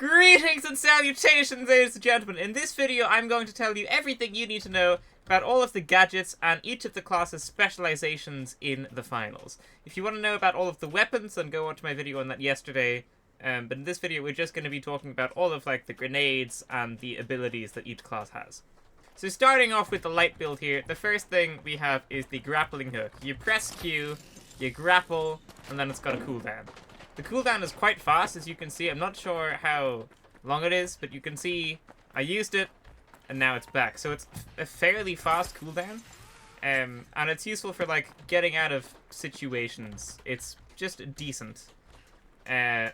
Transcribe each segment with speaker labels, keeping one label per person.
Speaker 1: Greetings and salutations, ladies and gentlemen. In this video, I'm going to tell you everything you need to know about all of the gadgets and each of the class's specializations in the finals. If you want to know about all of the weapons, then go on to my video on that yesterday. But in this video, we're just going to be talking about all of like the grenades and the abilities that each class has. So starting off with the light build here, the first thing we have is the grappling hook. You press Q, you grapple, and then it's got a cooldown. The cooldown is quite fast, as you can see. I'm not sure how long it is, but you can see I used it, and now it's back. So it's a fairly fast cooldown, and it's useful for like getting out of situations. It's just decent. Yeah,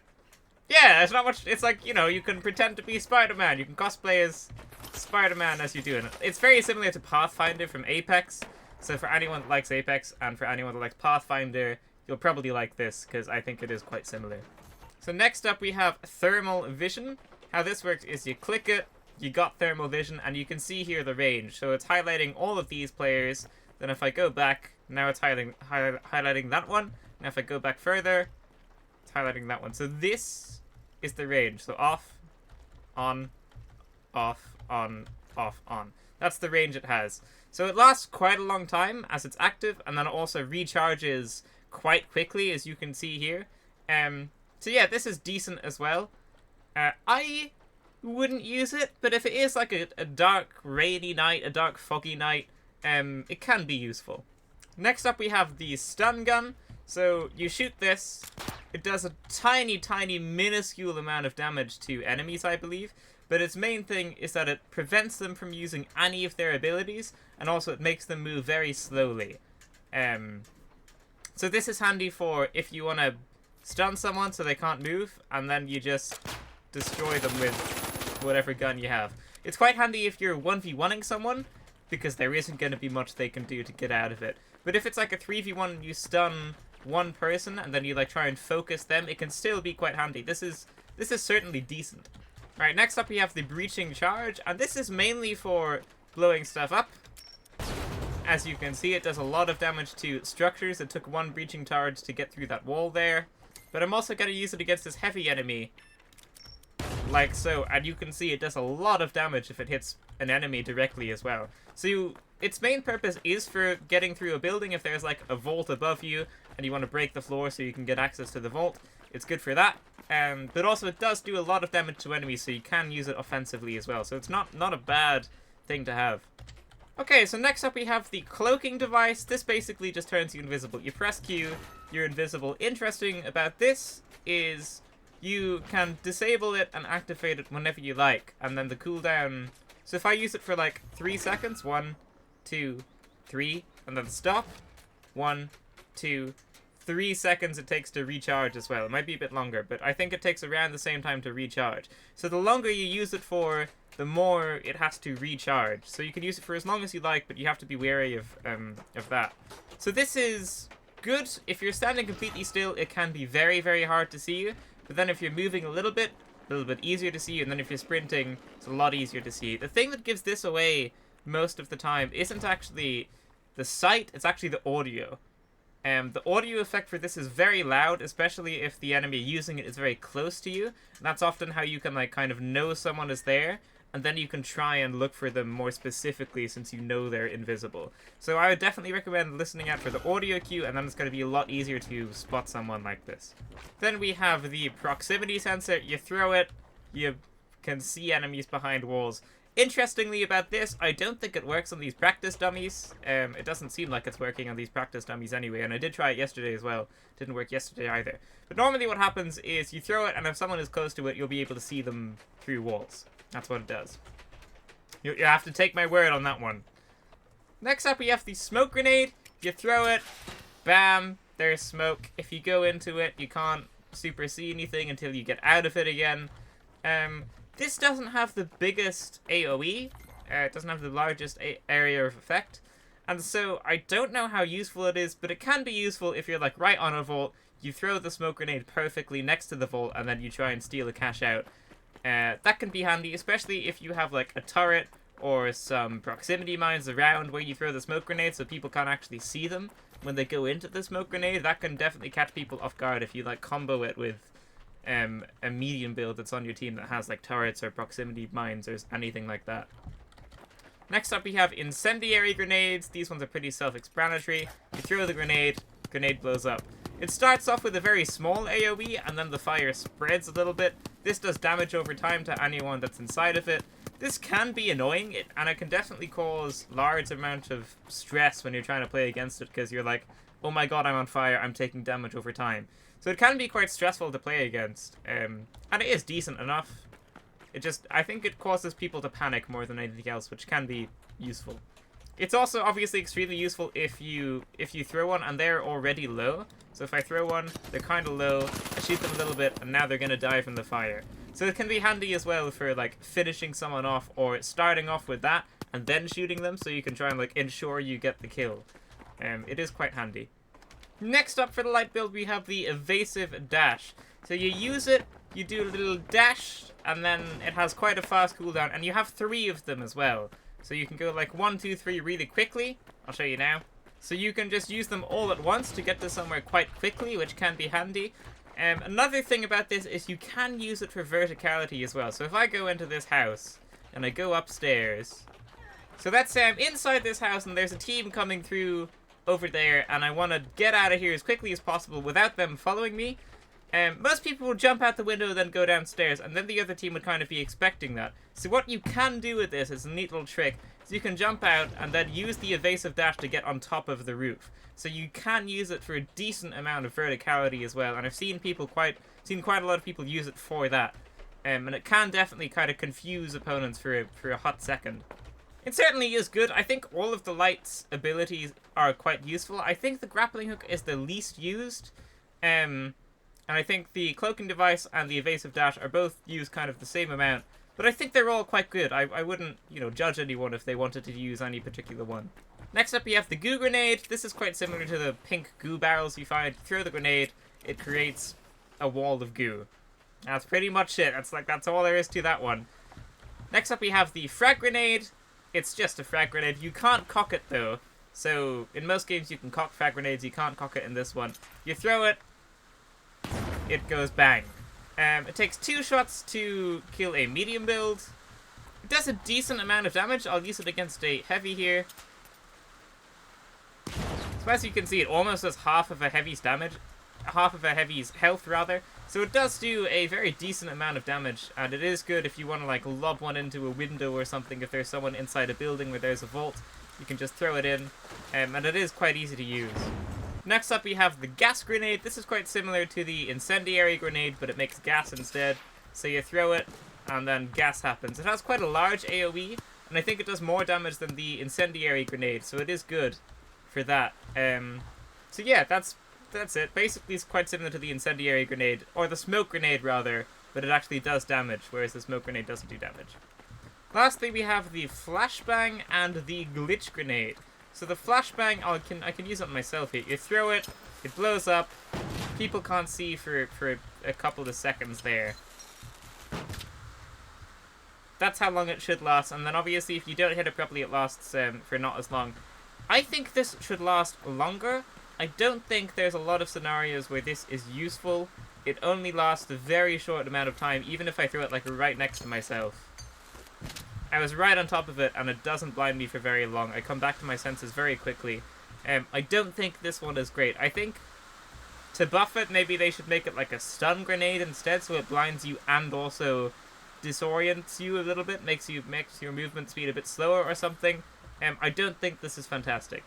Speaker 1: there's not much. It's like, you know, you can pretend to be Spider-Man. You can cosplay as Spider-Man as you do it. It's very similar to Pathfinder from Apex. So for anyone that likes Apex and for anyone that likes Pathfinder, you'll probably like this because I think it is quite similar. So next up we have thermal vision. How this works is you click it, you got thermal vision, and you can see here the range. So it's highlighting all of these players. Then if I go back, now it's highlighting that one. Now if I go back further, it's highlighting that one. So this is the range. So off, on, off, on, off, on. That's the range it has. So it lasts quite a long time as it's active, and then it also recharges quite quickly, as you can see here. So yeah, this is decent as well. I wouldn't use it, but if it is like a dark, rainy night, a dark, foggy night, it can be useful. Next up we have the stun gun. So you shoot this, it does a tiny, tiny, minuscule amount of damage to enemies, I believe. But its main thing is that it prevents them from using any of their abilities, and also it makes them move very slowly. So this is handy for if you want to stun someone so they can't move, and then you just destroy them with whatever gun you have. It's quite handy if you're 1v1ing someone, because there isn't going to be much they can do to get out of it. But if it's like a 3v1 and you stun one person, and then you like try and focus them, it can still be quite handy. This is certainly decent. Alright, next up we have the breaching charge, and this is mainly for blowing stuff up. As you can see, it does a lot of damage to structures. It took one breaching charge to get through that wall there. But I'm also going to use it against this heavy enemy, like so, and you can see it does a lot of damage if it hits an enemy directly as well. So its main purpose is for getting through a building. If there's like a vault above you and you want to break the floor so you can get access to the vault, it's good for that. But also it does do a lot of damage to enemies, so you can use it offensively as well. So it's not a bad thing to have. Okay, so next up we have the cloaking device. This basically just turns you invisible. You press Q, you're invisible. Interesting about this is you can disable it and activate it whenever you like. And then the cooldown... So if I use it for like 3 seconds, 1, 2, 3, and then stop, 1, 2, 3 seconds it takes to recharge as well. It might be a bit longer, but I think it takes around the same time to recharge. So the longer you use it for, the more it has to recharge. So you can use it for as long as you like, but you have to be wary of that. So this is good. If you're standing completely still, it can be very, very hard to see you. But then if you're moving a little bit easier to see you. And then if you're sprinting, it's a lot easier to see. The thing that gives this away most of the time isn't actually the sight, it's actually the audio. The audio effect for this is very loud, especially if the enemy using it is very close to you. And that's often how you can like kind of know someone is there, and then you can try and look for them more specifically since you know they're invisible. So I would definitely recommend listening out for the audio cue, and then it's going to be a lot easier to spot someone like this. Then we have the proximity sensor. You throw it, you can see enemies behind walls. Interestingly about this, I don't think it works on these practice dummies. It doesn't seem like it's working on these practice dummies anyway, and I did try it yesterday as well. Didn't work yesterday either. But normally what happens is you throw it, and if someone is close to it, you'll be able to see them through walls. That's what it does. You have to take my word on that one. Next up, we have the smoke grenade. You throw it, bam, there's smoke. If you go into it, you can't super see anything until you get out of it again. This doesn't have the biggest AoE, it doesn't have the largest area of effect, and so I don't know how useful it is, but it can be useful if you're like right on a vault, you throw the smoke grenade perfectly next to the vault, and then you try and steal a cache out. That can be handy, especially if you have like a turret or some proximity mines around where you throw the smoke grenade so people can't actually see them when they go into the smoke grenade. That can definitely catch people off guard if you like combo it with a medium build that's on your team that has like turrets or proximity mines or anything like that. Next up we have Incendiary grenades. These ones are pretty self-explanatory. You throw the grenade blows up. It starts off with a very small AoE, and then the fire spreads a little bit. This does damage over time to anyone that's inside of it. This can be annoying, and it can definitely cause large amount of stress when you're trying to play against it, because you're like, oh my god, I'm on fire, I'm taking damage over time. So it can be quite stressful to play against, and it is decent enough. I think it causes people to panic more than anything else, which can be useful. It's also obviously extremely useful if you throw one and they're already low. So if I throw one, they're kind of low, I shoot them a little bit, and now they're going to die from the fire. So it can be handy as well for like finishing someone off, or starting off with that and then shooting them, so you can try and like ensure you get the kill. It is quite handy. Next up for the light build, we have the Evasive dash. So you use it, you do a little dash, and then it has quite a fast cooldown, and you have 3 of them as well. So you can go like 1, 2, 3 really quickly. I'll show you now. So you can just use them all at once to get to somewhere quite quickly, which can be handy. Another thing about this is you can use it for verticality as well. So if I go into this house and I go upstairs, so that's inside this house, and there's a team coming through over there, and I want to get out of here as quickly as possible without them following me. Most people will jump out the window, then go downstairs, and then the other team would kind of be expecting that. So what you can do with this is a neat little trick. So you can jump out and then use the evasive dash to get on top of the roof. So you can use it for a decent amount of verticality as well, and I've seen quite a lot of people use it for that. And it can definitely kind of confuse opponents for a hot second. It certainly is good. I think all of the light's abilities are quite useful. I think the grappling hook is the least used. And I think the cloaking device and the evasive dash are both used kind of the same amount. But I think they're all quite good. I wouldn't, judge anyone if they wanted to use any particular one. Next up, you have the goo grenade. This is quite similar to the pink goo barrels you find. You throw the grenade, it creates a wall of goo. That's pretty much it. That's all there is to that one. Next up, we have the frag grenade. It's just a frag grenade. You can't cock it though. So in most games you can cock frag grenades. You can't cock it in this one. You throw it, it goes bang. It takes 2 shots to kill a medium build. It does a decent amount of damage. I'll use it against a heavy here. So as you can see, it almost does half of a heavy's damage. Half of a heavy's health, rather. So it does do a very decent amount of damage, and it is good if you want to like lob one into a window or something. If there's someone inside a building where there's a vault, you can just throw it in, and it is quite easy to use. Next up, we have the gas grenade. This is quite similar to the incendiary grenade, but it makes gas instead. So you throw it, and then gas happens. It has quite a large AoE, and I think it does more damage than the incendiary grenade, so it is good for that. So yeah, that's it. Basically, it's quite similar to the incendiary grenade, or the smoke grenade rather, but it actually does damage, whereas the smoke grenade doesn't do damage. Lastly, we have the flashbang and the glitch grenade. So the flashbang, I can use it on myself here. You throw it, it blows up, people can't see for a couple of seconds there. That's how long it should last, and then obviously if you don't hit it properly, it lasts for not as long. I think this should last longer. I don't think there's a lot of scenarios where this is useful. It only lasts a very short amount of time, even if I throw it like right next to myself. I was right on top of it, and it doesn't blind me for very long. I come back to my senses very quickly. I don't think this one is great. I think to buff it, maybe they should make it like a stun grenade instead, so it blinds you and also disorients you a little bit, makes your movement speed a bit slower or something. I don't think this is fantastic.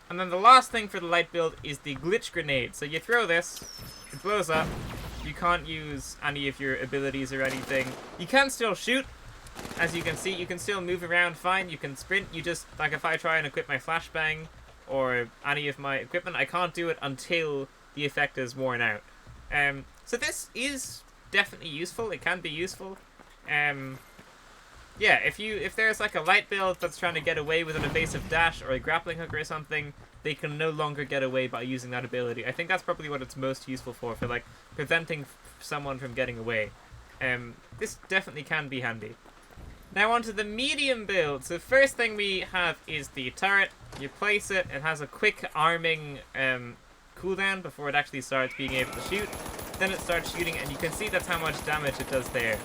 Speaker 1: And then the last thing for the light build is the glitch grenade. So you throw this, it blows up, you can't use any of your abilities or anything. You can still shoot. As you can see, you can still move around fine, you can sprint, you just, like if I try and equip my flashbang or any of my equipment, I can't do it until the effect is worn out. So this is definitely useful, it can be useful. Yeah, if there's like a light build that's trying to get away with an evasive dash or a grappling hook or something, they can no longer get away by using that ability. I think that's probably what it's most useful for like preventing someone from getting away. This definitely can be handy. Now onto the medium build. So first thing we have is the turret. You place it, it has a quick arming cooldown before it actually starts being able to shoot. then it starts shooting, and you can see that's how much damage it does there.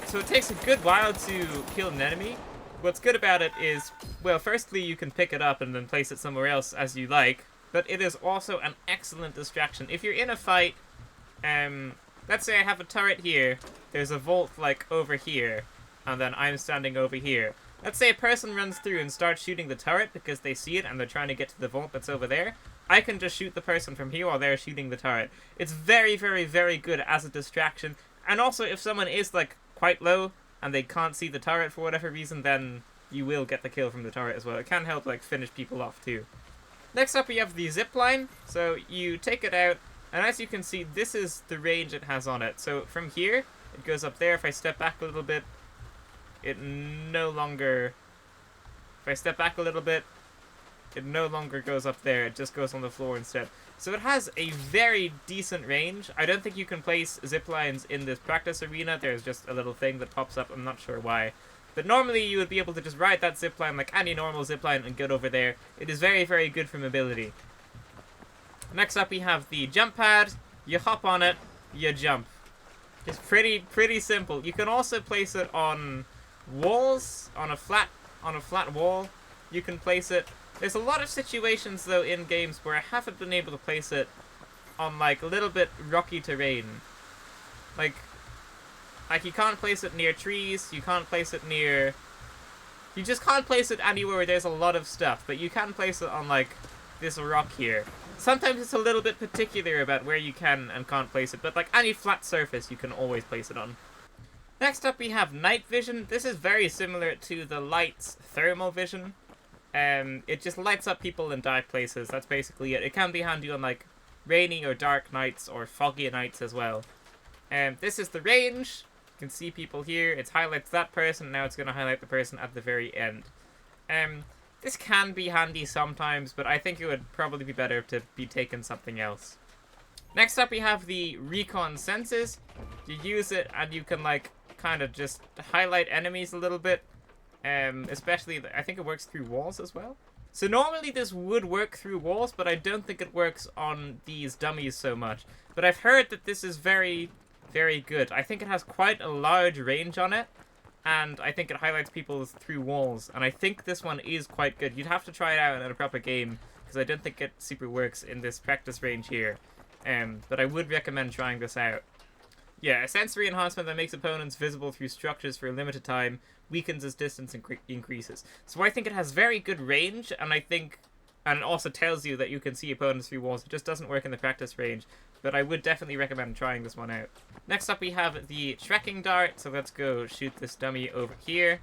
Speaker 1: So it takes a good while to kill an enemy. What's good about it is, well, firstly, you can pick it up and then place it somewhere else as you like, but it is also an excellent distraction. If you're in a fight, let's say I have a turret here, there's a vault, like, over here, and then I'm standing over here. Let's say a person runs through and starts shooting the turret because they see it and they're trying to get to the vault that's over there. I can just shoot the person from here while they're shooting the turret. It's very, very, very good as a distraction. And also, if someone is, like, quite low and they can't see the turret for whatever reason, then you will get the kill from the turret as well. It can help, like, finish people off too. Next up, we have the Zipline. So you take it out, and as you can see, this is the range it has on it. So from here, it goes up there. If I step back a little bit, it no longer... If I step back a little bit, it no longer goes up there. It just goes on the floor instead. So it has a very decent range. I don't think you can place zip lines in this practice arena. There's just a little thing that pops up. I'm not sure why. But normally you would be able to just ride that zip line like any normal zip line and get over there. It is very, very good for mobility. Next up we have the jump pad. You hop on it, you jump. It's pretty simple. You can also place it on walls, on a flat wall. You can place it. There's a lot of situations though in games where I haven't been able to place it on like a little bit rocky terrain. Like you can't place it near trees, you can't place it near... You just can't place it anywhere where there's a lot of stuff, but you can place it on like this rock here. Sometimes it's a little bit particular about where you can and can't place it, but like any flat surface you can always place it on. Next up we have night vision. This is very similar to the light's thermal vision. It just lights up people in dark places. That's basically it. It can be handy on like rainy or dark nights or foggy nights as well. This is the range. You can see people here. It highlights that person. Now it's going to highlight the person at the very end. This can be handy sometimes, but I think it would probably be better to be taking something else. Next up we have the Recon senses. You use it and you can like kind of just highlight enemies a little bit. Especially, I think it works through walls as well. So normally this would work through walls, but I don't think it works on these dummies so much. But I've heard that this is very, very good. I think it has quite a large range on it, and I think it highlights people through walls. And I think this one is quite good. You'd have to try it out in a proper game, because I don't think it super works in this practice range here. But I would recommend trying this out. Yeah, a sensory enhancement that makes opponents visible through structures for a limited time, weakens as distance increases. So I think it has very good range, and it also tells you that you can see opponents through walls. It just doesn't work in the practice range, but I would definitely recommend trying this one out. Next up we have the trekking dart, so let's go shoot this dummy over here.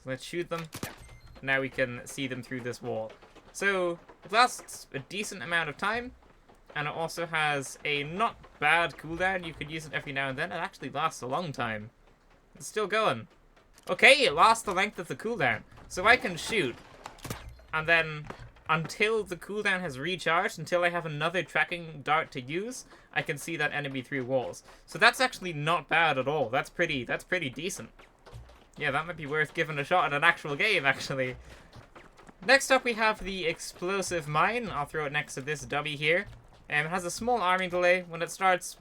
Speaker 1: So let's shoot them. Now we can see them through this wall. So it lasts a decent amount of time, and it also has a not bad cooldown. You could use it every now and then. It actually lasts a long time. It's still going. Okay, it lasts the length of the cooldown. So I can shoot, and then until the cooldown has recharged, until I have another tracking dart to use, I can see that enemy through walls. So that's actually not bad at all. That's pretty decent. Yeah, that might be worth giving a shot at an actual game, actually. Next up we have the explosive mine. I'll throw it next to this dummy here. It has a small arming delay. When it starts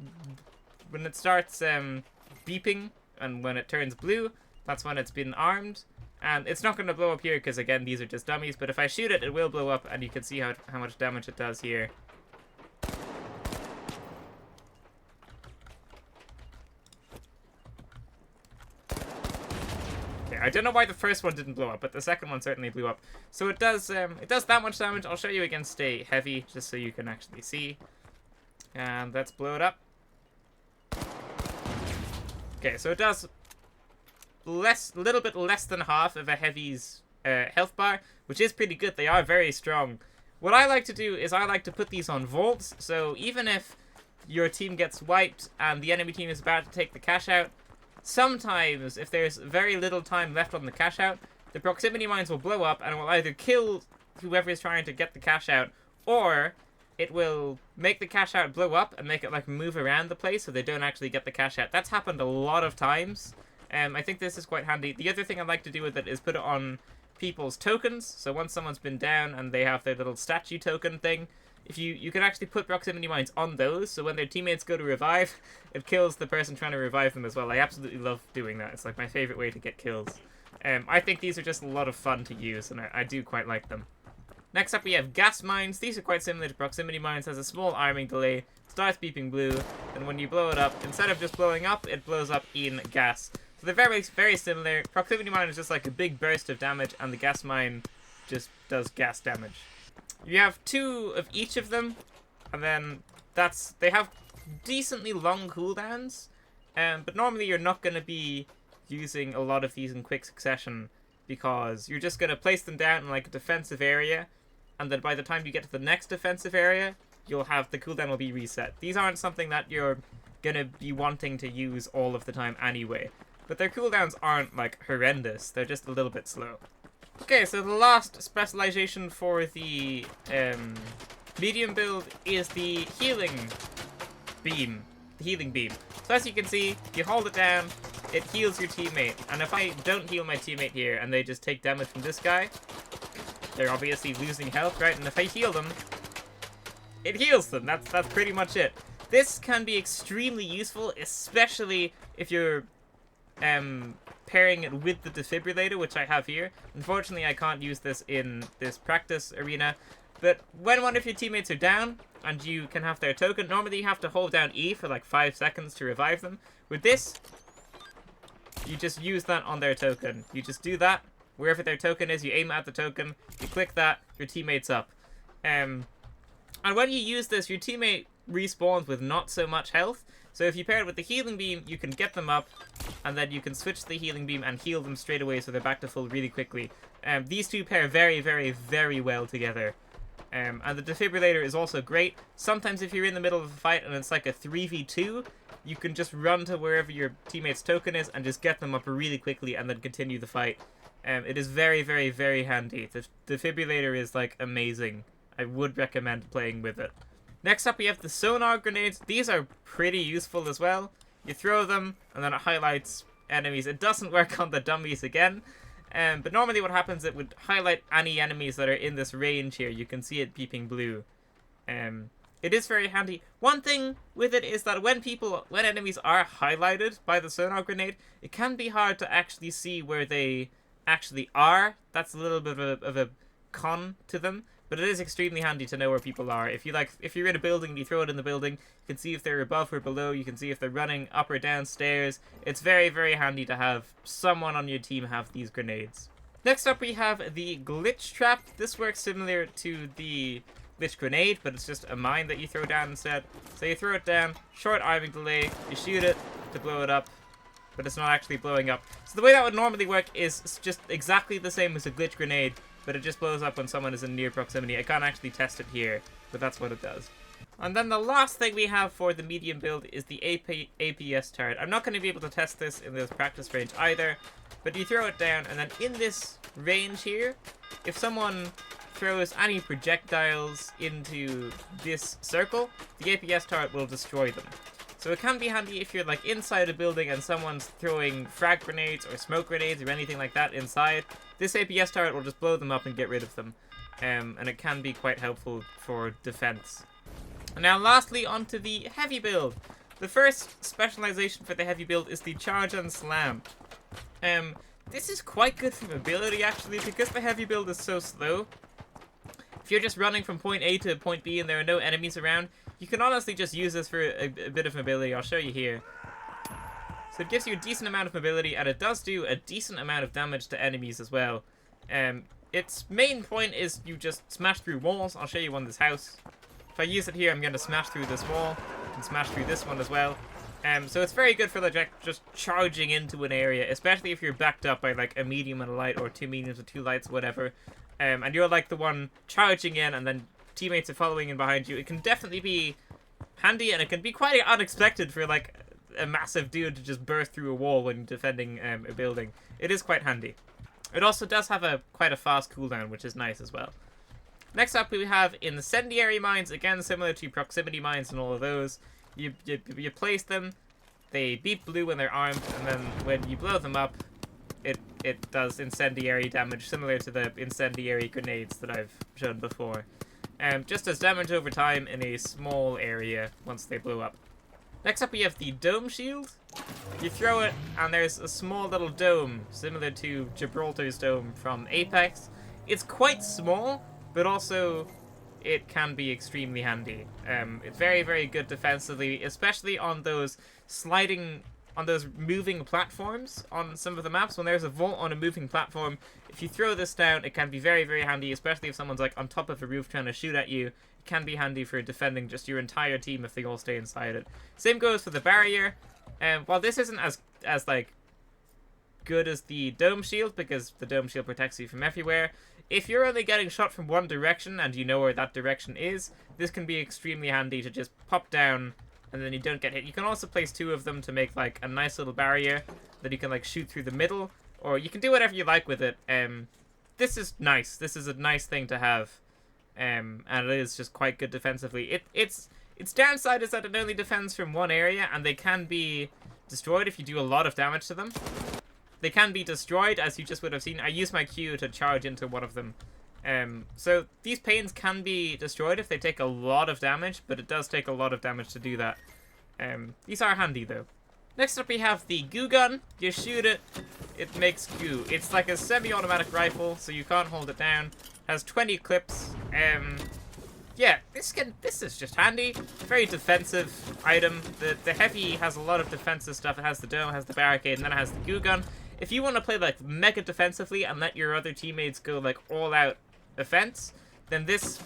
Speaker 1: beeping and when it turns blue, that's when it's been armed. And it's not going to blow up here because, again, these are just dummies. But if I shoot it, it will blow up, and you can see how much damage it does here. Okay, I don't know why the first one didn't blow up, but the second one certainly blew up. So it does that much damage. I'll show you against a heavy, just so you can actually see. And let's blow it up. Okay, so it does a little bit less than half of a heavy's health bar, which is pretty good. They are very strong. What I like to do is I like to put these on vaults, so even if your team gets wiped and the enemy team is about to take the cash out, sometimes if there's very little time left on the cash out, the proximity mines will blow up and it will either kill whoever is trying to get the cash out, or it will make the cash out blow up and make it like move around the place so they don't actually get the cash out. That's happened a lot of times. I think this is quite handy. The other thing I like to do with it is put it on people's tokens. So once someone's been down and they have their little statue token thing, if you can actually put proximity mines on those, so when their teammates go to revive, it kills the person trying to revive them as well. I absolutely love doing that. It's like my favorite way to get kills. I think these are just a lot of fun to use, and I do quite like them. Next up we have gas mines. These are quite similar to proximity mines. Has a small arming delay, starts beeping blue, and when you blow it up, instead of just blowing up, it blows up in gas. So they're very, very similar. Proximity mine is just like a big burst of damage, and the gas mine just does gas damage. You have 2 of each of them, and then they have decently long cooldowns, but normally you're not going to be using a lot of these in quick succession, because you're just going to place them down in like a defensive area, and then by the time you get to the next defensive area, you'll have the cooldown will be reset. These aren't something that you're going to be wanting to use all of the time anyway, but their cooldowns aren't like horrendous, they're just a little bit slow. Okay, so the last specialization for the medium build is the healing beam. The healing beam. So as you can see, you hold it down, it heals your teammate. And if I don't heal my teammate here and they just take damage from this guy, they're obviously losing health, right? And if I heal them, it heals them. That's pretty much it. This can be extremely useful, especially if you're pairing it with the defibrillator, which I have here. Unfortunately, I can't use this in this practice arena, but when one of your teammates are down and you can have their token, normally you have to hold down E for like 5 seconds to revive them. With this, you just use that on their token. You just do that wherever their token is, you aim at the token, you click that, your teammate's up. And when you use this, your teammate respawns with not so much health. So if you pair it with the healing beam, you can get them up, and then you can switch to the healing beam and heal them straight away so they're back to full really quickly. These two pair very, very, very well together. And the defibrillator is also great. Sometimes if you're in the middle of a fight and it's like a 3v2, you can just run to wherever your teammate's token is and just get them up really quickly and then continue the fight. It is very, very, very handy. The defibrillator is like amazing. I would recommend playing with it. Next up we have the sonar grenades. These are pretty useful as well. You throw them and then it highlights enemies. It doesn't work on the dummies again. But normally what happens, it would highlight any enemies that are in this range here. You can see it beeping blue. It is very handy. One thing with it is that when enemies are highlighted by the sonar grenade, it can be hard to actually see where they actually are. That's a little bit of a con to them. But it is extremely handy to know where people are. If you're in a building and you throw it in the building, you can see if they're above or below. You can see if they're running up or down stairs. It's very, very handy to have someone on your team have these grenades. Next up we have the glitch trap. This works similar to the glitch grenade, but it's just a mine that you throw down instead. So you throw it down, short arming delay, you shoot it to blow it up, but it's not actually blowing up. So the way that would normally work is just exactly the same as a glitch grenade, but it just blows up when someone is in near proximity. I can't actually test it here, but that's what it does. And then the last thing we have for the medium build is the APS turret. I'm not going to be able to test this in this practice range either, but you throw it down, and then in this range here, if someone throws any projectiles into this circle, the APS turret will destroy them. So it can be handy if you're like inside a building and someone's throwing frag grenades or smoke grenades or anything like that inside. This APS turret will just blow them up and get rid of them. And it can be quite helpful for defense. And now lastly, onto the heavy build. The first specialization for the heavy build is the charge and slam. This is quite good for mobility actually, because the heavy build is so slow. If you're just running from point A to point B and there are no enemies around, you can honestly just use this for a bit of mobility. I'll show you here. So it gives you a decent amount of mobility, and it does do a decent amount of damage to enemies as well. Its main point is you just smash through walls. I'll show you on this house. If I use it here, I'm going to smash through this wall and smash through this one as well. So it's very good for like just charging into an area, especially if you're backed up by like a medium and a light, or 2 mediums and 2 lights, whatever. And you're like the one charging in, and then teammates are following in behind you. It can definitely be handy, and it can be quite unexpected for like a massive dude to just burst through a wall when defending a building. It is quite handy. It also does have quite a fast cooldown, which is nice as well. Next up we have Incendiary mines, again similar to proximity mines and all of those. You place them, they beep blue when they're armed, and then when you blow them up, it does incendiary damage, similar to the incendiary grenades that I've shown before. just as damage over time in a small area once they blow up. Next up we have the dome shield. You throw it and there's a small little dome similar to Gibraltar's dome from Apex. It's quite small, but also it can be extremely handy. It's very, very good defensively, especially on those moving platforms on some of the maps. When there's a vault on a moving platform, if you throw this down, it can be very, very handy, especially if someone's like on top of a roof trying to shoot at you. It can be handy for defending just your entire team if they all stay inside it. Same goes for the barrier. While this isn't as like good as the dome shield, because the dome shield protects you from everywhere, if you're only getting shot from one direction and you know where that direction is, this can be extremely handy to just pop down and then you don't get hit. You can also place 2 of them to make like a nice little barrier that you can like shoot through the middle, or you can do whatever you like with it. This is nice. This is a nice thing to have, and it is just quite good defensively. Its downside is that it only defends from one area, and they can be destroyed if you do a lot of damage to them. They can be destroyed, as you just would have seen. I used my Q to charge into one of them. So these panes can be destroyed if they take a lot of damage, but it does take a lot of damage to do that. These are handy though. Next up we have the Goo Gun. You shoot it, it makes goo. It's like a semi-automatic rifle, so you can't hold it down. Has 20 clips. Yeah, this is just handy. Very defensive item. The heavy has a lot of defensive stuff. It has the dome, it has the barricade, and then it has the Goo Gun. If you want to play like mega defensively and let your other teammates go like all out offense, then this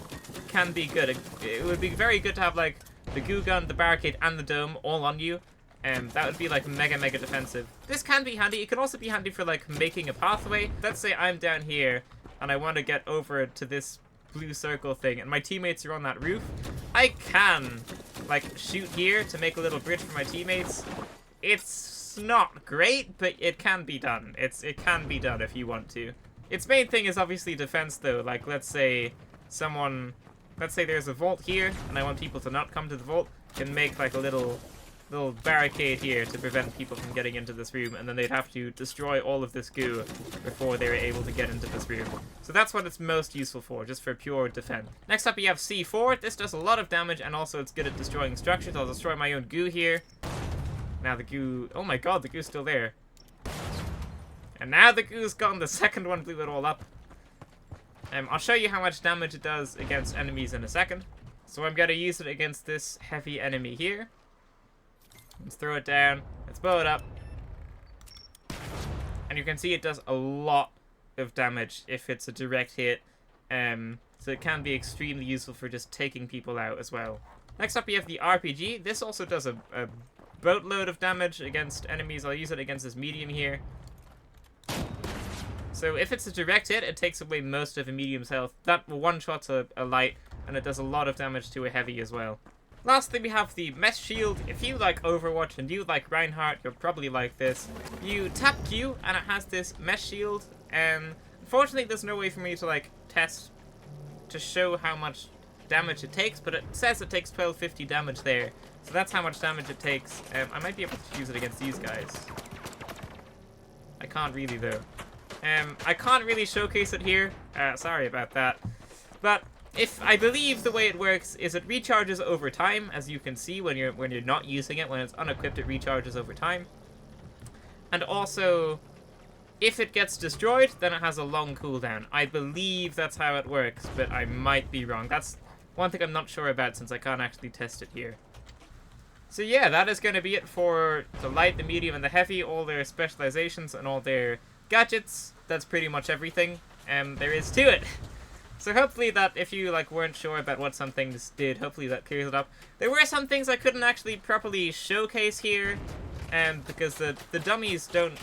Speaker 1: can be good. It would be very good to have like the Goo Gun, the barricade, and the dome all on you. That would be like mega defensive. This can be handy. It can also be handy for like making a pathway. Let's say I'm down here and I want to get over to this blue circle thing and my teammates are on that roof. I can like shoot here to make a little bridge for my teammates. It's not great, but it can be done. It can be done if you want to. Its main thing is obviously defense though. Like let's say there's a vault here and I want people to not come to the vault, can make like a little barricade here to prevent people from getting into this room, and then they'd have to destroy all of this goo before they were able to get into this room. So that's what it's most useful for, just for pure defense. Next up we have C4. This does a lot of damage and also it's good at destroying structures. I'll destroy my own goo here. Now the goo, oh my god, the goo's still there. And now the goo's gone. The second one blew it all up. I'll show you how much damage it does against enemies in a second. So I'm going to use it against this heavy enemy here. Let's throw it down. Let's blow it up. And you can see it does a lot of damage if it's a direct hit. So it can be extremely useful for just taking people out as well. Next up we have the RPG. This also does a boatload of damage against enemies. I'll use it against this medium here. So if it's a direct hit, it takes away most of a medium's health. That one-shots a light, and it does a lot of damage to a heavy as well. Lastly, we have the mesh shield. If you like Overwatch and you like Reinhardt, you'll probably like this. You tap Q and it has this mesh shield. Unfortunately, there's no way for me to like test to show how much damage it takes, but it says it takes 1250 damage there. So that's how much damage it takes. I might be able to use it against these guys. I can't really though. I can't really showcase it here. Sorry about that. But if I believe the way it works is it recharges over time, as you can see when you're not using it. When it's unequipped, it recharges over time. And also, if it gets destroyed, then it has a long cooldown. I believe that's how it works, but I might be wrong. That's one thing I'm not sure about since I can't actually test it here. So yeah, that is going to be it for the light, the medium, and the heavy, all their specializations and all their gadgets. That's pretty much everything there is to it. So hopefully that, if you like weren't sure about what some things did, hopefully that clears it up. There were some things I couldn't actually properly showcase here, because the dummies don't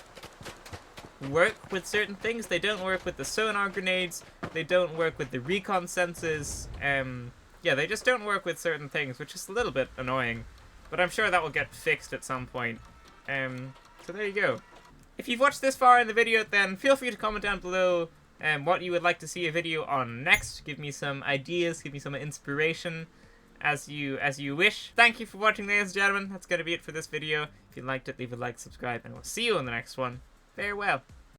Speaker 1: work with certain things. They don't work with the sonar grenades. They don't work with the recon senses. Yeah, they just don't work with certain things, which is a little bit annoying. But I'm sure that will get fixed at some point. So there you go. If you've watched this far in the video, then feel free to comment down below what you would like to see a video on next. Give me some ideas, give me some inspiration as you wish. Thank you for watching, ladies and gentlemen. That's going to be it for this video. If you liked it, leave a like, subscribe, and we'll see you in the next one. Farewell.